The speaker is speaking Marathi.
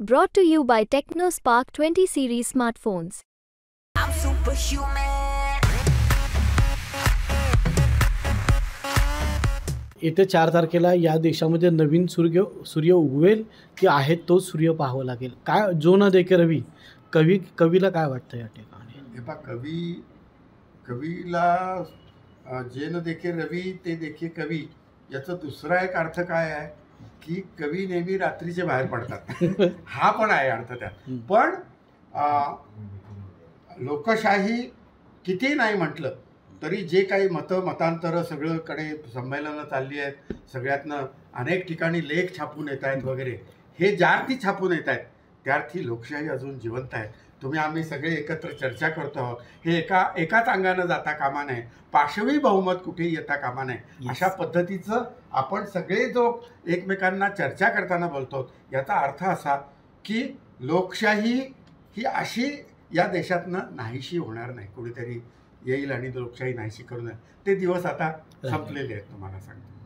Brought to you by TechnoSpark 20 series smartphones. I'm superhuman. येत्या 4 तारखेला या देशामध्ये नवीन सूर्य उगवेल की आहे तो सूर्य पाहावा लागेल. काय जो न देखे रवी, कवीला काय वाटतं या ठिकाणी? हे पहा, कवीला जे न देखे रवी ते देखे कवी, याचा दुसरा एक अर्थ काय आहे की कवी नेहमी रात्रीचे बाहेर पडतात. हा पण आहे अर्थ त्यात. पण लोकशाही किती नाही म्हटलं तरी जे काही मतांतरं सगळीकडे संमेलनं चालली आहेत, सगळ्यातनं अनेक ठिकाणी लेख छापून येत आहेत वगैरे, हे ज्यार्थी छापून येत आहेत त्यार्थी लोकशाही अजून जिवंत आहे. आम्ही सगळे एकत्र चर्चा करतो आहोत. हे एकाच अंगानं जाता कामा नये, पाशवी बहुमत कुठेही येता कामा नये. अशा पद्धतीचं आपण सगळे जो एकमेकांना चर्चा करताना बोलतो, याचा अर्थ असा की लोकशाही ही अशी या देशातनं नाहीशी होणार नाही. कुणीतरी येईल आणि लोकशाही नाहीशी करू नये. ते दिवस आता संपलेले आहेत, तुम्हाला सांगतो.